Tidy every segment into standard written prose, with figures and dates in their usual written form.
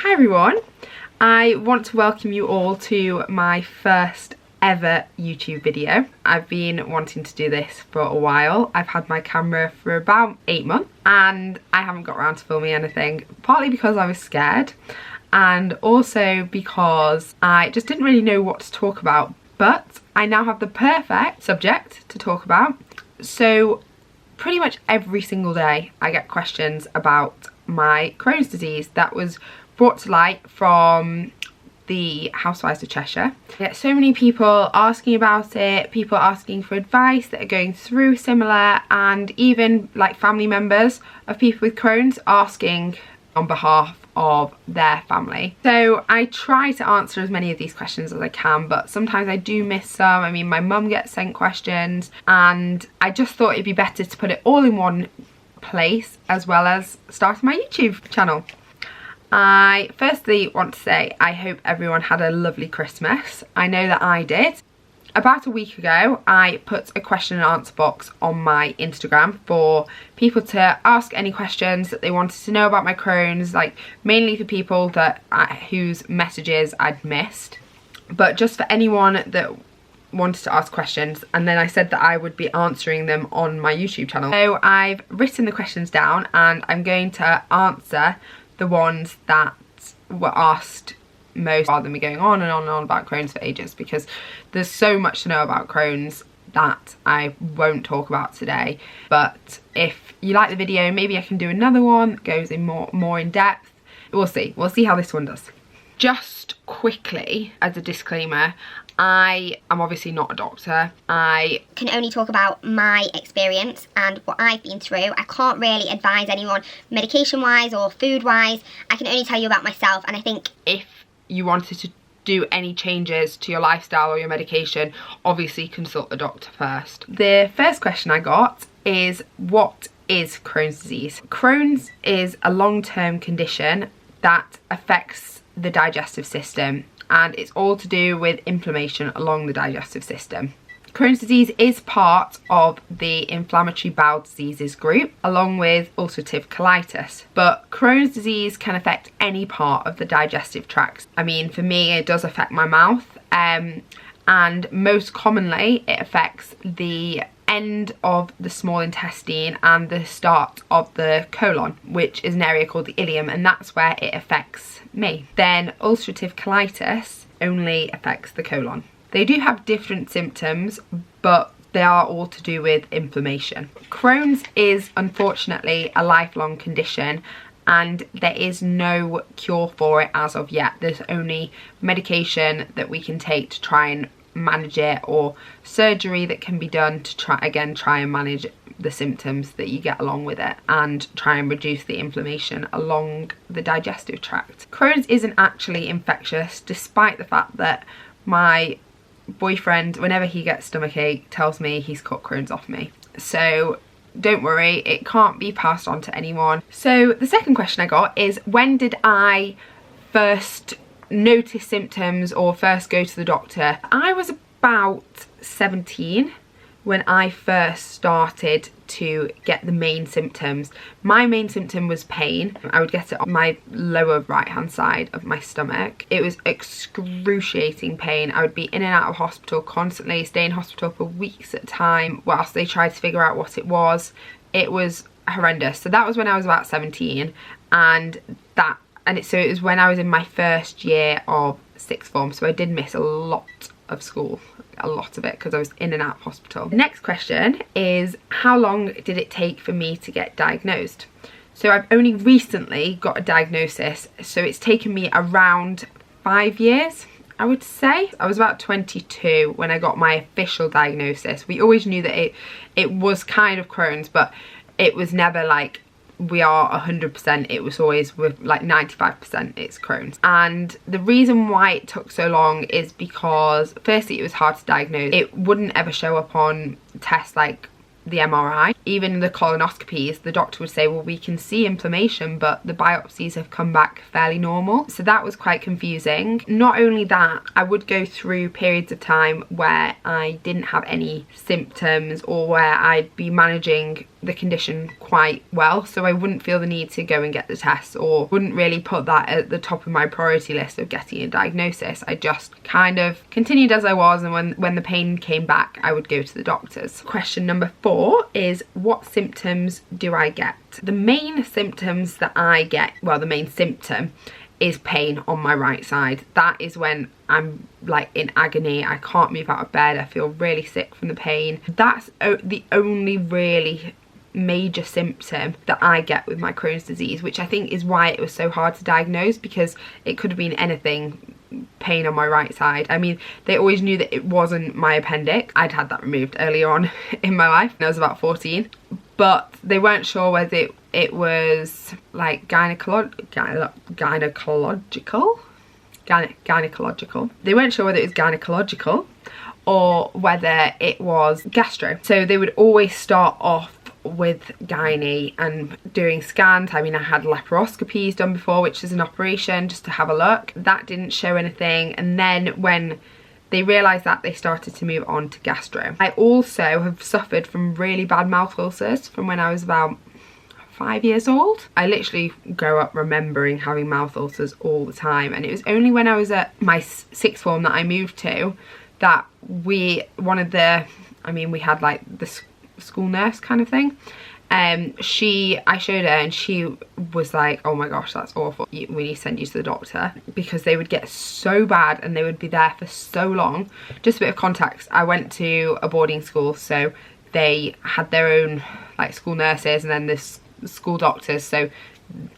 Hi everyone, I want to welcome you all to my first ever YouTube video. I've been wanting to do this for a while. I've had my camera for about 8 months and I haven't got around to filming anything, partly because I was scared and also because I just didn't really know what to talk about, but I now have the perfect subject to talk about. So pretty much every single day I get questions about my Crohn's disease that was brought to light from the Housewives of Cheshire. I get so many people asking about it, people asking for advice that are going through similar, and even like family members of people with Crohn's asking on behalf of their family. So I try to answer as many of these questions as I can, but sometimes I do miss some. I mean, my mum gets sent questions and I just thought it'd be better to put it all in one place, as well as starting my YouTube channel. I firstly want to say I hope everyone had a lovely Christmas. I know that I did. About a week ago, I put a question and answer box on my Instagram for people to ask any questions that they wanted to know about my Crohn's, like mainly for people that whose messages I'd missed, but just for anyone that wanted to ask questions, and then I said that I would be answering them on my YouTube channel. So I've written the questions down and I'm going to answer the ones that were asked most, rather than me going on and on and on about Crohn's for ages, because there's so much to know about Crohn's that I won't talk about today. But if you like the video, maybe I can do another one that goes in more in depth. We'll see how this one does. Just quickly, as a disclaimer, I am obviously not a doctor. I can only talk about my experience and what I've been through. I can't really advise anyone medication wise or food wise. I can only tell you about myself, and I think if you wanted to do any changes to your lifestyle or your medication, obviously consult the doctor first. The first question I got is, what is Crohn's disease? Crohn's is a long-term condition that affects the digestive system, and it's all to do with inflammation along the digestive system. Crohn's disease is part of the inflammatory bowel diseases group, along with ulcerative colitis. But Crohn's disease can affect any part of the digestive tract. I mean, for me, it does affect my mouth, and most commonly it affects the end of the small intestine and the start of the colon, which is an area called the ileum, and that's where it affects me. Then ulcerative colitis only affects the colon. They do have different symptoms, but they are all to do with inflammation. Crohn's is unfortunately a lifelong condition, and there is no cure for it as of yet. There's only medication that we can take to try and manage it, or surgery that can be done to try and manage the symptoms that you get along with it and try and reduce the inflammation along the digestive tract. Crohn's isn't actually infectious, despite the fact that my boyfriend, whenever he gets stomachache, tells me he's cut Crohn's off me. So don't worry, it can't be passed on to anyone. So the second question I got is, when did I first notice symptoms or first go to the doctor? I was about 17 when I first started to get the main symptoms. My main symptom was pain. I would get it on my lower right hand side of my stomach. It was excruciating pain. I would be in and out of hospital constantly, stay in hospital for weeks at a time whilst they tried to figure out what it was. It was horrendous. So that was when I was about 17, and it was when I was in my first year of sixth form, so I did miss a lot of school, a lot of it, because I was in and out of hospital. The next question is, how long did it take for me to get diagnosed? So I've only recently got a diagnosis, so it's taken me around 5 years, I would say. I was about 22 when I got my official diagnosis. We always knew that it was kind of Crohn's, but it was never like we are 100%, it was always with like 95% it's Crohn's. And the reason why it took so long is because firstly it was hard to diagnose. It wouldn't ever show up on tests like the MRI. Even the colonoscopies, the doctor would say, well, we can see inflammation, but the biopsies have come back fairly normal. So that was quite confusing. Not only that, I would go through periods of time where I didn't have any symptoms, or where I'd be managing the condition quite well, so I wouldn't feel the need to go and get the tests, or wouldn't really put that at the top of my priority list of getting a diagnosis. I just kind of continued as I was, and when the pain came back, I would go to the doctors. Question number 4 is, what symptoms do I get? The main symptoms that I get, well, the main symptom is pain on my right side. That is when I'm like in agony. I can't move out of bed. I feel really sick from the pain. That's the only really major symptom that I get with my Crohn's disease, which I think is why it was so hard to diagnose, because it could have been anything. Pain on my right side. I mean, they always knew that it wasn't my appendix. I'd had that removed earlier on in my life when I was about 14, but they weren't sure whether it was like gynecological. They weren't sure whether it was gynecological or whether it was gastro. So they would always start off with gynae and doing scans. I mean, I had laparoscopies done before, which is an operation just to have a look. That didn't show anything, and then when they realised that, they started to move on to gastro. I also have suffered from really bad mouth ulcers from when I was about 5 years old. I literally grow up remembering having mouth ulcers all the time, and it was only when I was at my 6th form that I moved to that we had like the school nurse kind of thing. I showed her, and she was like, oh my gosh, that's awful, we need to send you to the doctor, because they would get so bad and they would be there for so long. Just a bit of context, I went to a boarding school, so they had their own like school nurses and then this school doctors, so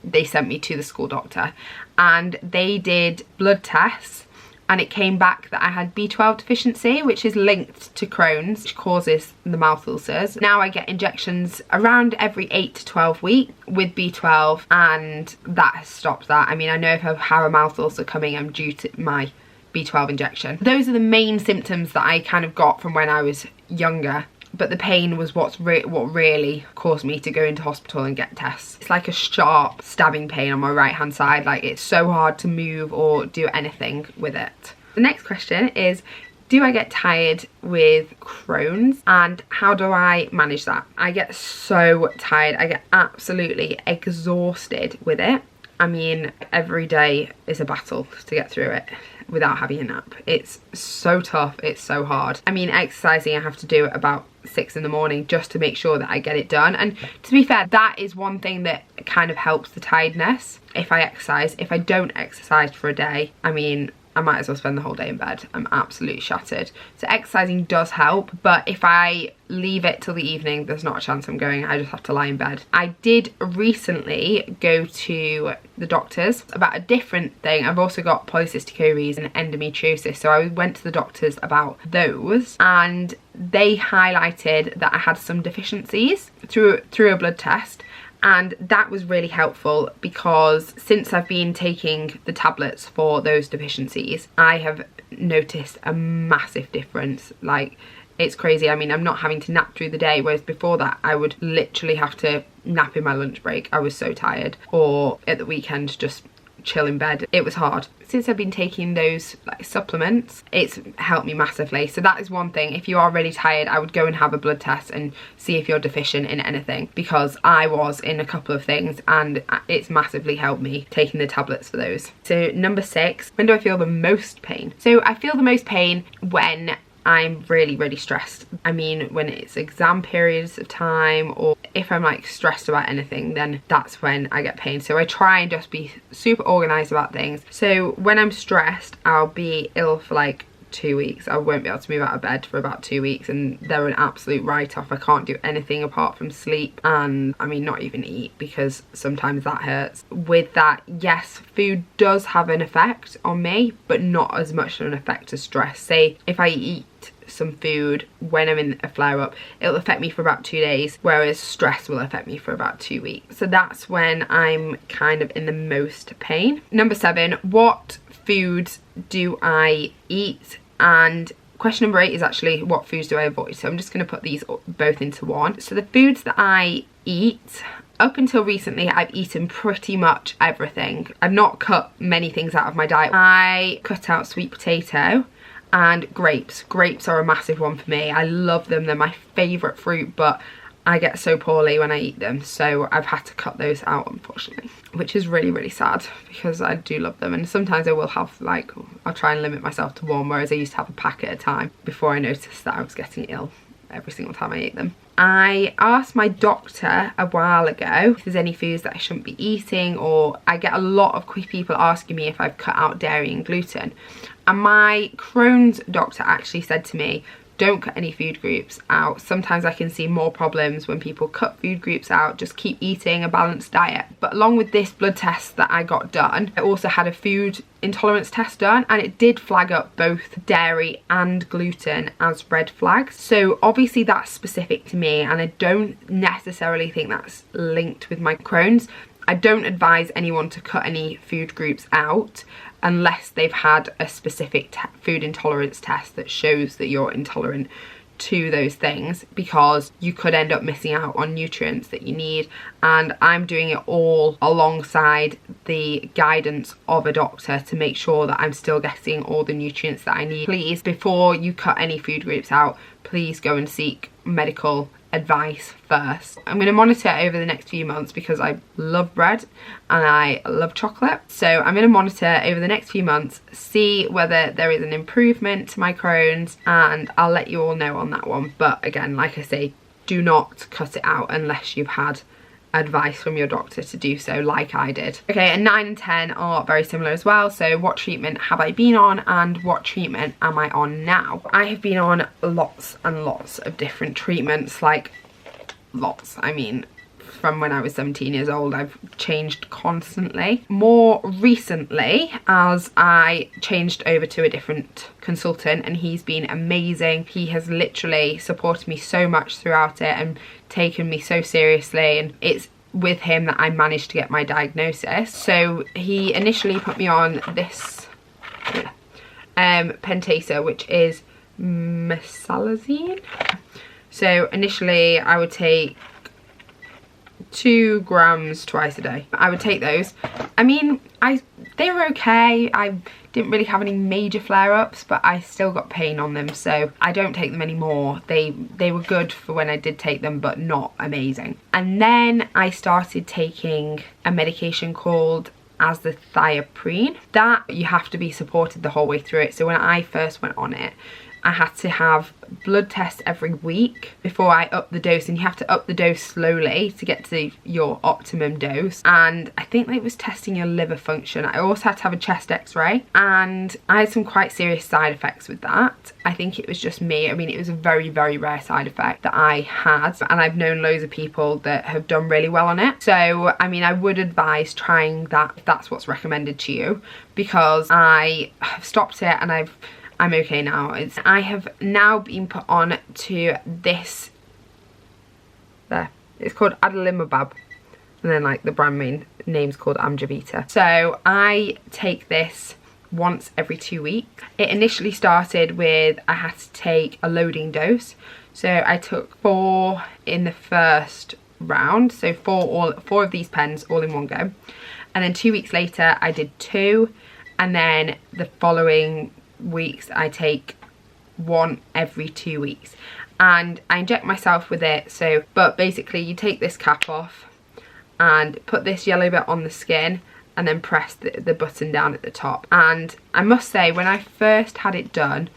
they sent me to the school doctor, and they did blood tests, and it came back that I had B12 deficiency, which is linked to Crohn's, which causes the mouth ulcers. Now I get injections around every 8 to 12 weeks with B12, and that has stopped that. I mean, I know if I have a mouth ulcer coming, I'm due to my B12 injection. Those are the main symptoms that I kind of got from when I was younger. But the pain was what really caused me to go into hospital and get tests. It's like a sharp stabbing pain on my right hand side. Like, it's so hard to move or do anything with it. The next question is, do I get tired with Crohn's, and how do I manage that? I get so tired. I get absolutely exhausted with it. I mean, every day is a battle to get through it without having a nap. It's so tough, it's so hard. I mean, exercising, I have to do it about 6 in the morning just to make sure that I get it done. And to be fair, that is one thing that kind of helps the tiredness if I exercise. If I don't exercise for a day, I mean, I might as well spend the whole day in bed. I'm absolutely shattered. So exercising does help, but if I leave it till the evening, there's not a chance I'm going. I just have to lie in bed. I did recently go to the doctors about a different thing. I've also got polycystic ovaries and endometriosis, so I went to the doctors about those, and they highlighted that I had some deficiencies through a blood test. And that was really helpful, because since I've been taking the tablets for those deficiencies, I have noticed a massive difference. Like, it's crazy. I mean, I'm not having to nap through the day, whereas before that I would literally have to nap in my lunch break. I was so tired, or at the weekend just chill in bed. It was hard. Since I've been taking those like supplements, it's helped me massively. So that is one thing. If you are really tired, I would go and have a blood test and see if you're deficient in anything, because I was in a couple of things and it's massively helped me taking the tablets for those. So number 6, when do I feel the most pain? So I feel the most pain when I'm really stressed. I mean, when it's exam periods of time, or if I'm like stressed about anything, then that's when I get pain. So I try and just be super organized about things. So when I'm stressed, I'll be ill for like 2 weeks. I won't be able to move out of bed for about 2 weeks, and they're an absolute write-off. I can't do anything apart from sleep, and I mean, not even eat, because sometimes that hurts. With that, yes, food does have an effect on me, but not as much of an effect as stress. Say if I eat some food when I'm in a flare-up, it'll affect me for about 2 days, whereas stress will affect me for about 2 weeks. So that's when I'm kind of in the most pain. Number 7, what foods do I eat? And question number 8 is actually, what foods do I avoid? So I'm just going to put these both into one. So the foods that I eat, up until recently, I've eaten pretty much everything. I've not cut many things out of my diet. I cut out sweet potato and grapes. Grapes are a massive one for me. I love them. They're my favourite fruit, but I get so poorly when I eat them, so I've had to cut those out, unfortunately, which is really, really sad because I do love them. And sometimes I will have, like, I'll try and limit myself to one, whereas I used to have a pack at a time before I noticed that I was getting ill every single time I ate them. I asked my doctor a while ago if there's any foods that I shouldn't be eating, or I get a lot of people asking me if I've cut out dairy and gluten. And my Crohn's doctor actually said to me, don't cut any food groups out. Sometimes I can see more problems when people cut food groups out. Just keep eating a balanced diet. But along with this blood test that I got done, I also had a food intolerance test done, and it did flag up both dairy and gluten as red flags. So obviously that's specific to me, and I don't necessarily think that's linked with my Crohn's. I don't advise anyone to cut any food groups out unless they've had a specific food intolerance test that shows that you're intolerant to those things, because you could end up missing out on nutrients that you need. And I'm doing it all alongside the guidance of a doctor to make sure that I'm still getting all the nutrients that I need. Please, before you cut any food groups out, please go and seek medical advice first. I'm going to monitor it over the next few months because I love bread and I love chocolate. So I'm going to monitor over the next few months, see whether there is an improvement to my Crohn's, and I'll let you all know on that one. But again, like I say, do not cut it out unless you've had advice from your doctor to do so, like I did. Okay, and 9 and 10 are very similar as well. So what treatment have I been on and what treatment am I on now? I have been on lots and lots of different treatments, like lots. I mean, from when I was 17 years old, I've changed constantly. More recently, as I changed over to a different consultant, and he's been amazing. He has literally supported me so much throughout it and taken me so seriously, and it's with him that I managed to get my diagnosis. So he initially put me on this Pentasa, which is mesalazine. So initially I would take 2 grams twice a day. I would take those. I mean, they were okay. I didn't really have any major flare-ups, but I still got pain on them, so I don't take them anymore. They were good for when I did take them, but not amazing. And then I started taking a medication called azathioprine. That you have to be supported the whole way through it. So when I first went on it, I had to have blood tests every week before I upped the dose, and you have to up the dose slowly to get to your optimum dose. And I think it was testing your liver function. I also had to have a chest x-ray, and I had some quite serious side effects with that. I think it was just me. I mean, it was a very, very rare side effect that I had, and I've known loads of people that have done really well on it. So, I mean, I would advise trying that if that's what's recommended to you, because I have stopped it and I'm okay now. I have now been put on to this, there, it's called adalimumab, and then like the brand name's called Amjevita. So I take this once every 2 weeks. It initially started with I had to take a loading dose. So I took 4 in the first round, so 4 of these pens all in one go. And then 2 weeks later I did 2, and then the following weeks I take 1 every 2 weeks, and I inject myself with it. So, but basically you take this cap off and put this yellow bit on the skin and then press the button down at the top. And I must say, when I first had it done,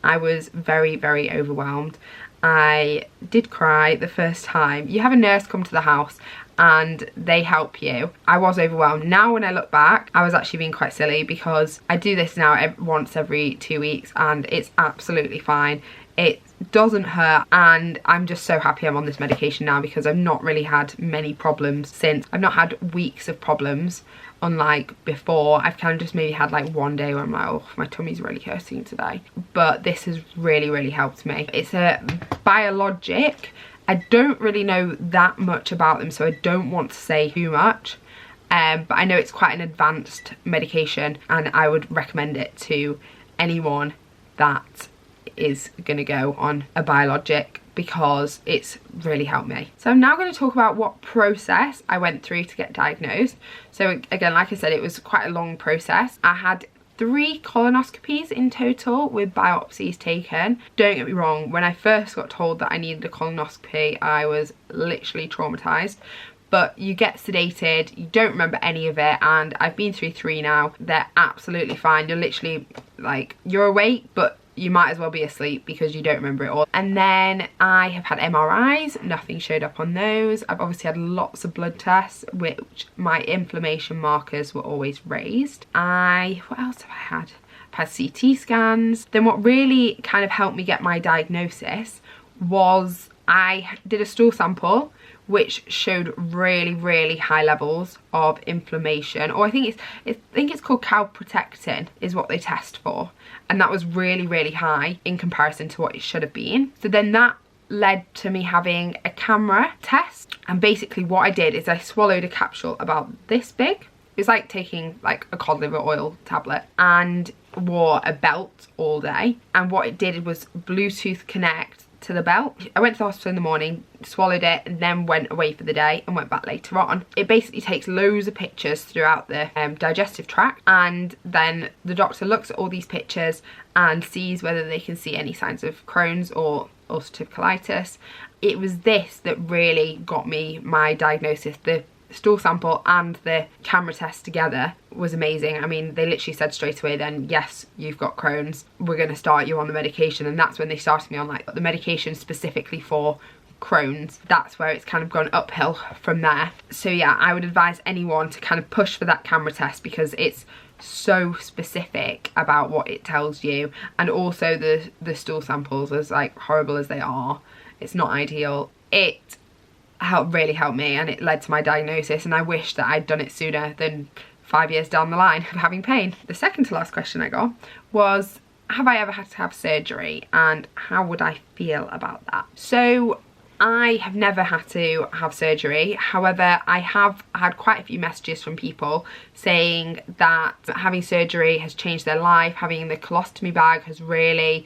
I was very, very overwhelmed. I did cry the first time. You have a nurse come to the house and they help you. I was overwhelmed. Now when I look back, I was actually being quite silly, because I do this now once every 2 weeks and it's absolutely fine. It doesn't hurt, and I'm just so happy I'm on this medication now, because I've not really had many problems since. I've not had weeks of problems unlike before. I've kind of just maybe had like one day where I'm like, oh, my tummy's really hurting today. But this has really, really helped me. It's a biologic. I don't really know that much about them, so I don't want to say too much. But I know it's quite an advanced medication, and I would recommend it to anyone that is going to go on a biologic, because it's really helped me. So I'm now going to talk about what process I went through to get diagnosed. So again, like I said, it was quite a long process. I had 3 colonoscopies in total with biopsies taken. Don't get me wrong, when I first got told that I needed a colonoscopy, I was literally traumatized. But you get sedated, you don't remember any of it, and I've been through 3 now. They're absolutely fine. You're literally like, you're awake, but you might as well be asleep because you don't remember it all. And then I have had MRIs, nothing showed up on those. I've obviously had lots of blood tests, which my inflammation markers were always raised. What else have I had? I've had CT scans. Then what really kind of helped me get my diagnosis was I did a stool sample, which showed really high levels of inflammation, or I think it's called calprotectin is what they test for, and that was really high in comparison to what it should have been. So then that led to me having a camera test, and basically what I did is I swallowed a capsule about this big. It was like taking like a cod liver oil tablet, and wore a belt all day, and what it did was Bluetooth connect to the belt. I went to the hospital in the morning, swallowed it, and then went away for the day and went back later on. It basically takes loads of pictures throughout the digestive tract, and then the doctor looks at all these pictures and sees whether they can see any signs of Crohn's or ulcerative colitis. It was this that really got me my diagnosis. The stool sample and the camera test together was amazing. I mean, they literally said straight away then, yes, you've got Crohn's, we're going to start you on the medication. And that's when they started me on like the medication specifically for Crohn's. That's where it's kind of gone uphill from there. So yeah, I would advise anyone to kind of push for that camera test because it's so specific about what it tells you. And also the stool samples, as like horrible as they are, it's not ideal. It really helped me, and it led to my diagnosis, and I wish that I'd done it sooner than 5 years down the line of having pain. The second to last question I got was, have I ever had to have surgery, and how would I feel about that? So I have never had to have surgery. However, I have had quite a few messages from people saying that having surgery has changed their life. Having the colostomy bag has really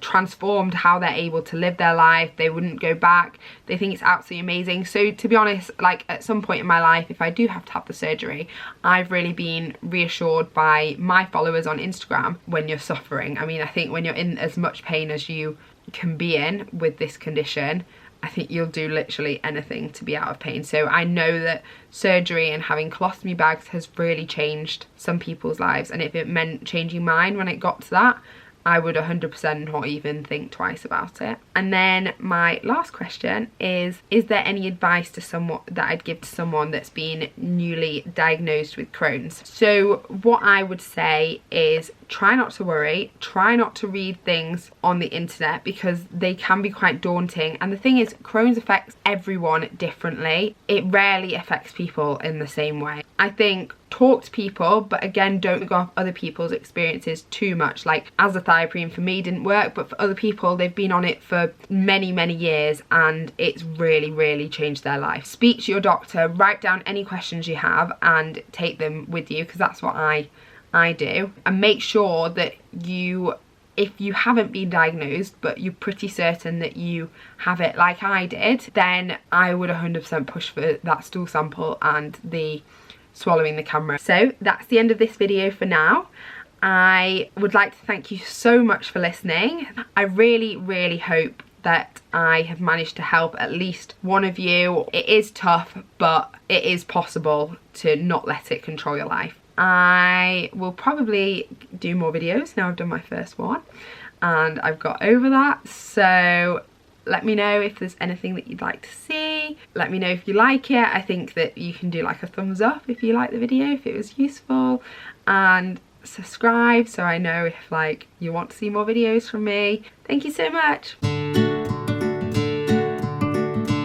transformed how they're able to live their life. They wouldn't go back. They think it's absolutely amazing. So to be honest, like at some point in my life, if I do have to have the surgery, I've really been reassured by my followers on Instagram when you're suffering. I mean, I think when you're in as much pain as you can be in with this condition, I think you'll do literally anything to be out of pain. So I know that surgery and having colostomy bags has really changed some people's lives, and if it meant changing mine when it got to that, I would 100% not even think twice about it. And then my last question is there any advice to someone that I'd give to someone that's been newly diagnosed with Crohn's? So what I would say is try not to worry, try not to read things on the internet because they can be quite daunting. And the thing is, Crohn's affects everyone differently. It rarely affects people in the same way. I think talk to people, but again, don't go off other people's experiences too much. Like azathioprine for me didn't work, but for other people, they've been on it for many years and it's really changed their life. Speak to your doctor, write down any questions you have and take them with you, because that's what I do. And make sure that if you haven't been diagnosed but you're pretty certain that you have it like I did, then I would 100% push for that stool sample and the swallowing the camera. So that's the end of this video for now. I would like to thank you so much for listening. I really hope that I have managed to help at least one of you. It is tough, but it is possible to not let it control your life. I will probably do more videos now I've done my first one and I've got over that. So let me know if there's anything that you'd like to see. Let me know if you like it. I think that you can do like a thumbs up if you like the video, if it was useful, and subscribe so I know if like you want to see more videos from me. Thank you so much.